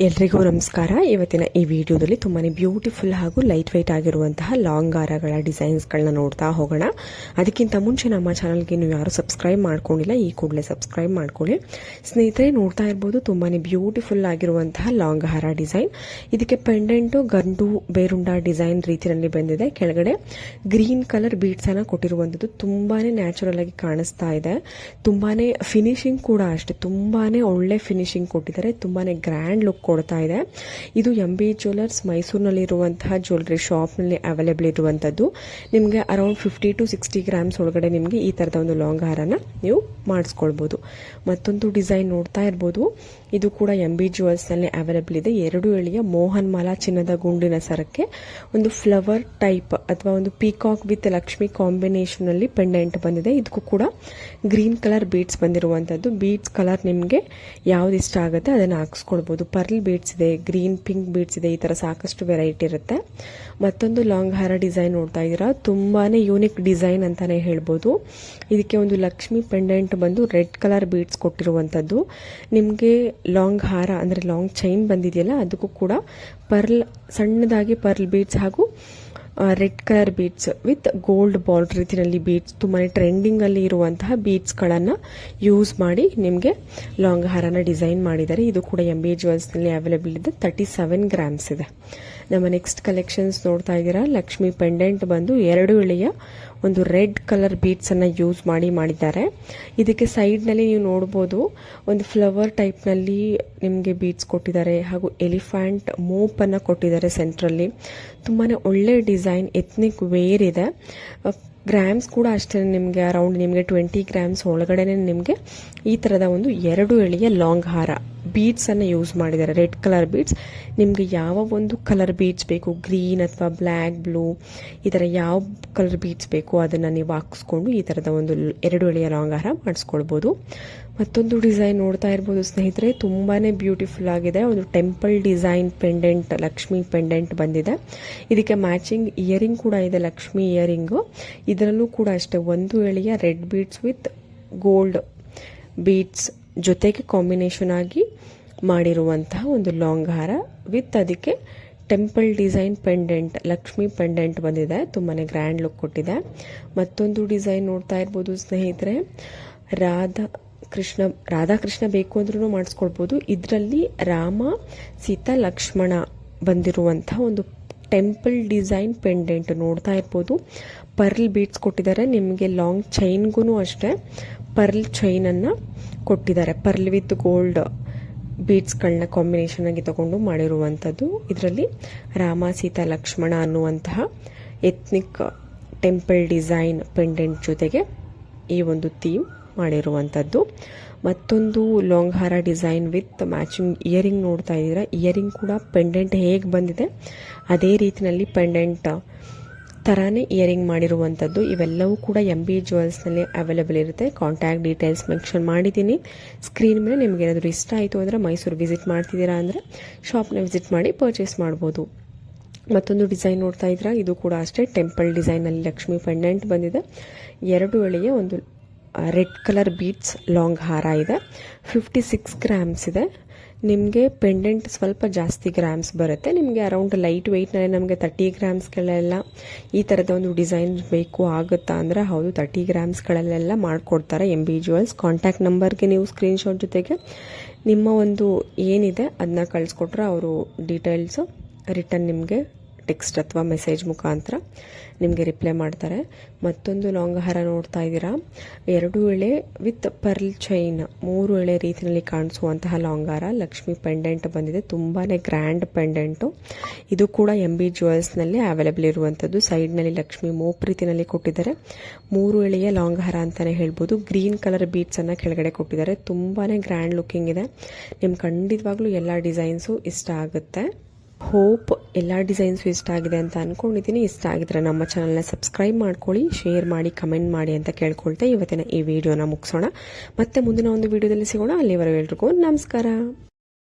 ಎಲ್ರಿಗೂ ನಮಸ್ಕಾರ. ಇವತ್ತಿನ ಈ ವಿಡಿಯೋದಲ್ಲಿ ತುಂಬಾನೇ ಬ್ಯೂಟಿಫುಲ್ ಹಾಗೂ ಲೈಟ್ ವೆಯ್ಟ್ ಆಗಿರುವಂತಹ ಲಾಂಗ್ ಹಾರಗಳ ಡಿಸೈನ್ಸ್ಗಳನ್ನ ನೋಡ್ತಾ ಹೋಗೋಣ. ಅದಕ್ಕಿಂತ ಮುಂಚೆ ನಮ್ಮ ಚಾನಲ್ಗೆ ನೀವು ಯಾರು ಸಬ್ಸ್ಕ್ರೈಬ್ ಮಾಡ್ಕೊಂಡಿಲ್ಲ, ಈ ಕೂಡಲೇ ಸಬ್ಸ್ಕ್ರೈಬ್ ಮಾಡ್ಕೊಳ್ಳಿ. ಸ್ನೇಹಿತರೆ, ನೋಡ್ತಾ ಇರ್ಬೋದು ತುಂಬಾನೇ ಬ್ಯೂಟಿಫುಲ್ ಆಗಿರುವಂತಹ ಲಾಂಗ್ ಹಾರ ಡಿಸೈನ್. ಇದಕ್ಕೆ ಪೆಂಡೆಂಟು ಗಂಡು ಬೇರುಂಡ ಡಿಸೈನ್ ರೀತಿಯಲ್ಲಿ ಬಂದಿದೆ. ಕೆಳಗಡೆ ಗ್ರೀನ್ ಕಲರ್ ಬೀಡ್ಸ್ ಅನ್ನ ಕೊಟ್ಟಿರುವಂತದ್ದು ತುಂಬಾನೇ ನ್ಯಾಚುರಲ್ ಆಗಿ ಕಾಣಿಸ್ತಾ ಇದೆ. ತುಂಬಾನೇ ಫಿನಿಶಿಂಗ್ ಕೂಡ ಅಷ್ಟೇ ತುಂಬಾನೇ ಒಳ್ಳೆ ಫಿನಿಶಿಂಗ್ ಕೊಟ್ಟಿದ್ದಾರೆ. ತುಂಬಾನೇ ಗ್ರ್ಯಾಂಡ್ ಲುಕ್ ಕೊಡ್ತಾ ಇದೆ. ಇದು MB ಜ್ಯುವೆಲರ್ಸ್ ಮೈಸೂರಿನಲ್ಲಿ ಇರುವಂತಹ ಜ್ಯುವೆಲರಿ ಶಾಪ್ ನಲ್ಲಿ ಅವೈಲೇಬಲ್ ಇರುವಂತದ್ದು. ನಿಮಗೆ ಅರೌಂಡ್ 50 to 60 ಗ್ರಾಮ್ಸ್ ಒಳಗಡೆ ನಿಮಗೆ ಈ ತರದ ಒಂದು ಲಾಂಗ್ ಹಾರನ ನೀವು ಮಾಡಿಸ್ಕೊಳ್ಬಹುದು. ಮತ್ತೊಂದು ಡಿಸೈನ್ ನೋಡ್ತಾ ಇರಬಹುದು. ಇದು ಕೂಡ MB ಜ್ಯುವೆಲರ್ಸ್ ನಲ್ಲಿ ಅವೈಲೇಬಲ್ ಇದೆ. 2 ಎಳೆಯ ಮೋಹನ್ ಮಾಲಾ ಚಿನ್ನದ ಗುಂಡಿನ ಸರಕ್ಕೆ ಒಂದು ಫ್ಲವರ್ ಟೈಪ್ ಅಥವಾ ಒಂದು ಪೀಕಾಕ್ ವಿತ್ ಲಕ್ಷ್ಮಿ ಕಾಂಬಿನೇಷನ್ ಅಲ್ಲಿ ಪೆಂಡೆಂಟ್ ಬಂದಿದೆ. ಇದಕ್ಕೂ ಕೂಡ ಗ್ರೀನ್ ಕಲರ್ ಬೀಡ್ಸ್ ಬಂದಿರುವಂತದ್ದು. ಬೀಡ್ಸ್ ಕಲರ್ ನಿಮಗೆ ಯಾವ್ದು ಇಷ್ಟ ಆಗುತ್ತೆ ಅದನ್ನ ಹಾಕಿಸ್ಕೊಳ್ಬಹುದು. ಪರ್ಲ್ ಬೀಡ್ಸ್ ಇದೆ, ಗ್ರೀನ್ ಪಿಂಕ್ ಬೀಡ್ಸ್ ಇದೆ, ಈ ತರ ಸಾಕಷ್ಟು ವೆರೈಟಿ ಇರುತ್ತೆ. ಮತ್ತೊಂದು ಲಾಂಗ್ ಹಾರ ಡಿಸೈನ್ ನೋಡ್ತಾ ಇದ್ದೀರಾ. ತುಂಬಾನೇ ಯೂನಿಕ್ ಡಿಸೈನ್ ಅಂತಾನೆ ಹೇಳ್ಬೋದು. ಇದಕ್ಕೆ ಒಂದು ಲಕ್ಷ್ಮಿ ಪೆಂಡೆಂಟ್ ಬಂದು ರೆಡ್ ಕಲರ್ ಬೀಡ್ಸ್ ಕೊಟ್ಟಿರುವಂತದ್ದು. ನಿಮಗೆ ಲಾಂಗ್ ಹಾರ ಅಂದ್ರೆ ಲಾಂಗ್ ಚೈನ್ ಬಂದಿದೆಯಲ್ಲ, ಅದಕ್ಕೂ ಕೂಡ ಪರ್ಲ್ ಸಣ್ಣದಾಗಿ ಪರ್ಲ್ ಬೀಡ್ಸ್ ಹಾಗೂ red colour beads with gold border ರೀತಿಯಲ್ಲಿ ಬೀಡ್ಸ್ ತುಂಬಾನೇ ಟ್ರೆಂಡಿಂಗ್ ಅಲ್ಲಿ ಇರುವಂತಹ ಬೀಡ್ಸ್ ಗಳನ್ನ ಯೂಸ್ ಮಾಡಿ ನಿಮಗೆ ಲಾಂಗ್ ಹಾರನ ಡಿಸೈನ್ ಮಾಡಿದ್ದಾರೆ. ಇದು ಕೂಡ MB ಜ್ಯುವೆಲರ್ಸ್ ನಲ್ಲಿ ಅವೈಲೇಬಲ್ ಇದೆ. 37 ಗ್ರಾಮ್ಸ್ ಇದೆ. ನಮ್ಮ ನೆಕ್ಸ್ಟ್ ಕಲೆಕ್ಷನ್ಸ್ ನೋಡ್ತಾ ಇದ್ದೀರಾ. ಲಕ್ಷ್ಮಿ ಪೆಂಡೆಂಟ್ ಬಂದು 2 ಎಳೆಯ ಒಂದು ರೆಡ್ ಕಲರ್ ಬೀಡ್ಸ್ ಅನ್ನ ಯೂಸ್ ಮಾಡಿದ್ದಾರೆ. ಇದಕ್ಕೆ ಸೈಡ್ ನಲ್ಲಿ ನೀವು ನೋಡಬಹುದು ಒಂದು ಫ್ಲವರ್ ಟೈಪ್ ನಲ್ಲಿ ನಿಮಗೆ ಬೀಡ್ಸ್ ಕೊಟ್ಟಿದ್ದಾರೆ ಹಾಗೂ ಎಲಿಫೆಂಟ್ ಮೋಪ್ ಅನ್ನ ಕೊಟ್ಟಿದ್ದಾರೆ ಸೆಂಟ್ರಲ್ಲಿ. ತುಂಬಾನೇ ಒಳ್ಳೆ ಡಿಸೈನ್, ಎಥ್ನಿಕ್ ವೇರ್ ಇದೆ. ಗ್ರಾಮ್ಸ್ ಕೂಡ ಅಷ್ಟೇ ನಿಮಗೆ ಅರೌಂಡ್ ನಿಮಗೆ 20 ಗ್ರಾಮ್ಸ್ ಒಳಗಡೆನೆ ನಿಮಗೆ ಈ ತರದ ಒಂದು 2 ಎಳೆಯ ಲಾಂಗ್ ಹಾರ ಬೀಡ್ಸ್ ಅನ್ನ ಯೂಸ್ ಮಾಡಿದ್ದಾರೆ. Red colour beads. ನಿಮ್ಗೆ ಯಾವ ಒಂದು ಕಲರ್ ಬೀಡ್ಸ್ ಬೇಕು, ಗ್ರೀನ್ ಅಥವಾ ಬ್ಲ್ಯಾಕ್, ಬ್ಲೂ, ಈ ತರ ಯಾವ ಕಲರ್ ಬೀಡ್ಸ್ ಬೇಕು ಅದನ್ನ ನೀವು ಹಾಕಿಸ್ಕೊಂಡು ಈ ತರದ ಒಂದು 2 ಎಳೆಯ ಲಾಂಗ್ ಹಾರ ಮಾಡಿಸ್ಕೊಳ್ಬಹುದು. ಮತ್ತೊಂದು ಡಿಸೈನ್ ನೋಡ್ತಾ ಇರ್ಬೋದು ಸ್ನೇಹಿತರೆ. ತುಂಬಾನೇ ಬ್ಯೂಟಿಫುಲ್ ಆಗಿದೆ. ಒಂದು temple design pendant, Lakshmi pendant ಬಂದಿದೆ. ಇದಕ್ಕೆ ಮ್ಯಾಚಿಂಗ್ ಇಯರಿಂಗ್ ಕೂಡ ಇದೆ, ಲಕ್ಷ್ಮಿ ಇಯರಿಂಗ್. ಇದರಲ್ಲೂ ಕೂಡ ಅಷ್ಟೇ 1 ಎಳೆಯ red beads with gold beads ಜೊತೆಗೆ ಕಾಂಬಿನೇಷನ್ ಆಗಿ ಮಾಡಿರುವಂತಹ ಒಂದು ಲಾಂಗ್ ಹಾರ ವಿತ್ ಅದಕ್ಕೆ temple design pendant, Lakshmi pendant ಬಂದಿದೆ. ತುಂಬಾನೇ ಗ್ರ್ಯಾಂಡ್ ಲುಕ್ ಕೊಟ್ಟಿದೆ. ಮತ್ತೊಂದು ಡಿಸೈನ್ ನೋಡ್ತಾ ಇರ್ಬೋದು ಸ್ನೇಹಿತರೆ. ರಾಧಾಕೃಷ್ಣ ಬೇಕು ಅಂದ್ರೂ ಮಾಡಿಸ್ಕೊಳ್ಬಹುದು. ಇದರಲ್ಲಿ ರಾಮ, ಸೀತಾ, ಲಕ್ಷ್ಮಣ ಬಂದಿರುವಂತಹ ಒಂದು ಟೆಂಪಲ್ ಡಿಸೈನ್ ಪೆಂಡೆಂಟ್ ನೋಡ್ತಾ ಇರ್ಬೋದು. ಪರ್ಲ್ ಬೀಡ್ಸ್ ಕೊಟ್ಟಿದ್ದಾರೆ. ನಿಮಗೆ ಲಾಂಗ್ ಚೈನ್ಗೂ ಅಷ್ಟೇ ಪರ್ಲ್ ಚೈನ್ ಅನ್ನ ಕೊಟ್ಟಿದ್ದಾರೆ. ಪರ್ಲ್ ವಿತ್ ಗೋಲ್ಡ್ ಬೀಡ್ಸ್ಗಳನ್ನ ಕಾಂಬಿನೇಷನ್ ಆಗಿ ತಗೊಂಡು ಮಾಡಿರುವಂತದ್ದು. ಇದರಲ್ಲಿ ರಾಮ, ಸೀತಾ, ಲಕ್ಷ್ಮಣ ಅನ್ನುವಂತಹ ಎಥ್ನಿಕ್ ಟೆಂಪಲ್ ಡಿಸೈನ್ ಪೆಂಡೆಂಟ್ ಜೊತೆಗೆ ಈ ಒಂದು ಥೀಮ್ ಮಾಡಿರುವಂತದ್ದು. ಮತ್ತೊಂದು ಲಾಂಗ್ ಹಾರ ಡಿಸೈನ್ ವಿತ್ ಮ್ಯಾಚಿಂಗ್ ಇಯರಿಂಗ್ ನೋಡ್ತಾ ಇದ್ದೀರಾ. ಇಯರಿಂಗ್ ಕೂಡ ಪೆಂಡೆಂಟ್ ಹೇಗೆ ಬಂದಿದೆ ಅದೇ ರೀತಿಯಲ್ಲಿ ಪೆಂಡೆಂಟ್ ತರಾನೇ ಇಯರಿಂಗ್ ಮಾಡಿರುವಂತದ್ದು. ಇವೆಲ್ಲವೂ ಕೂಡ MB ಜ್ಯುವೆಲರ್ಸ್ ನಲ್ಲಿ ಅವೈಲೇಬಲ್ ಇರುತ್ತೆ. ಕಾಂಟ್ಯಾಕ್ಟ್ ಡೀಟೇಲ್ಸ್ ಮೆನ್ಷನ್ ಮಾಡಿದ್ದೀನಿ ಸ್ಕ್ರೀನ್ ಮೇಲೆ. ನಿಮ್ಗೆ ಏನಾದರೂ ಇಷ್ಟ ಆಯಿತು ಅಂದ್ರೆ ಮೈಸೂರು ವಿಸಿಟ್ ಮಾಡ್ತಿದ್ದೀರಾ ಅಂದ್ರೆ ಶಾಪ್ನ ವಿಸಿಟ್ ಮಾಡಿ ಪರ್ಚೇಸ್ ಮಾಡ್ಬೋದು. ಮತ್ತೊಂದು ಡಿಸೈನ್ ನೋಡ್ತಾ ಇದ್ದೀರಾ. ಇದು ಕೂಡ ಅಷ್ಟೇ ಟೆಂಪಲ್ ಡಿಸೈನ್ ಅಲ್ಲಿ ಲಕ್ಷ್ಮಿ ಪೆಂಡೆಂಟ್ ಬಂದಿದೆ. 2 ಎಳೆಯ ಒಂದು ರೆಡ್ ಕಲರ್ ಬೀಡ್ಸ್ ಲಾಂಗ್ ಹಾರ ಇದೆ. 56 ಗ್ರಾಮ್ಸ್ ಇದೆ. ನಿಮಗೆ ಪೆಂಡೆಂಟ್ ಸ್ವಲ್ಪ ಜಾಸ್ತಿ ಗ್ರಾಮ್ಸ್ ಬರುತ್ತೆ. ನಿಮಗೆ ಅರೌಂಡ್ ಲೈಟ್ ವೆಯ್ಟ್ನಲ್ಲಿ ನಮಗೆ 30 ಗ್ರಾಮ್ಸ್ಗಳೆಲ್ಲ ಈ ಥರದ ಒಂದು ಡಿಸೈನ್ ಬೇಕು ಆಗುತ್ತಾ ಅಂದರೆ ಹೌದು, 30 ಗ್ರಾಮ್ಸ್ಗಳಲ್ಲೆಲ್ಲ ಮಾಡಿಕೊಡ್ತಾರೆ MB ಜ್ಯುವೆಲರ್ಸ್. ಕಾಂಟ್ಯಾಕ್ಟ್ ನಂಬರ್ಗೆ ನೀವು ಸ್ಕ್ರೀನ್ಶಾಟ್ ಜೊತೆಗೆ ನಿಮ್ಮ ಒಂದು ಏನಿದೆ ಅದನ್ನ ಕಳಿಸ್ಕೊಟ್ರೆ ಅವರು ಡೀಟೇಲ್ಸ್ ರಿಟರ್ನ್ ನಿಮಗೆ ಟೆಕ್ಸ್ಟ್ ಅಥವಾ ಮೆಸೇಜ್ ಮುಖಾಂತರ ನಿಮಗೆ ರಿಪ್ಲೈ ಮಾಡ್ತಾರೆ. ಮತ್ತೊಂದು ಲಾಂಗ್ ಹಾರ ನೋಡ್ತಾ ಇದ್ದೀರಾ. 2 ಎಳೆ ವಿತ್ ಪರ್ಲ್ ಚೈನ್, 3 ಎಳೆ ರೀತಿಯಲ್ಲಿ ಕಾಣಿಸುವಂತಹ ಲಾಂಗ್ ಹಾರ. ಲಕ್ಷ್ಮಿ ಪೆಂಡೆಂಟ್ ಬಂದಿದೆ. ತುಂಬಾನೇ ಗ್ರ್ಯಾಂಡ್ ಪೆಂಡೆಂಟು. ಇದು ಕೂಡ MB ಜ್ಯುವೆಲರ್ಸ್ ನಲ್ಲಿ ಅವೈಲೇಬಲ್ ಇರುವಂತದ್ದು. ಸೈಡ್ ನಲ್ಲಿ ಲಕ್ಷ್ಮಿ ಮೋಪ್ ರೀತಿಯಲ್ಲಿ ಕೊಟ್ಟಿದ್ದಾರೆ. 3 ಎಳೆಯ ಲಾಂಗ್ ಹಾರ ಅಂತಾನೆ ಹೇಳ್ಬೋದು. ಗ್ರೀನ್ ಕಲರ್ ಬೀಡ್ಸ್ ಅನ್ನ ಕೆಳಗಡೆ ಕೊಟ್ಟಿದ್ದಾರೆ. ತುಂಬಾನೇ ಗ್ರ್ಯಾಂಡ್ ಲುಕಿಂಗ್ ಇದೆ. ನಿಮ್ಗೆ ಖಂಡಿತವಾಗ್ಲೂ ಎಲ್ಲಾ ಡಿಸೈನ್ಸು ಇಷ್ಟ ಆಗುತ್ತೆ. ಹೋಪ್ ಎಲ್ಲ ಡಿಸೈನ್ಸು ಇಷ್ಟ ಆಗಿದೆ ಅಂತ ಅನ್ಕೊಂಡಿದ್ದೀನಿ. ಇಷ್ಟ ಆಗಿದ್ರೆ ನಮ್ಮ ಚಾನಲ್ನ ಸಬ್ಸ್ಕ್ರೈಬ್ ಮಾಡ್ಕೊಳ್ಳಿ, ಶೇರ್ ಮಾಡಿ, ಕಮೆಂಟ್ ಮಾಡಿ ಅಂತ ಕೇಳ್ಕೊಳ್ತಾ ಇವತ್ತಿನ ಈ ವಿಡಿಯೋನ ಮುಗಿಸೋಣ. ಮತ್ತೆ ಮುಂದಿನ ಒಂದು ವಿಡಿಯೋದಲ್ಲಿ ಸಿಗೋಣ. ಅಲ್ಲಿವರೆಗೂ ಎಲ್ರಿಗೂ ನಮಸ್ಕಾರ.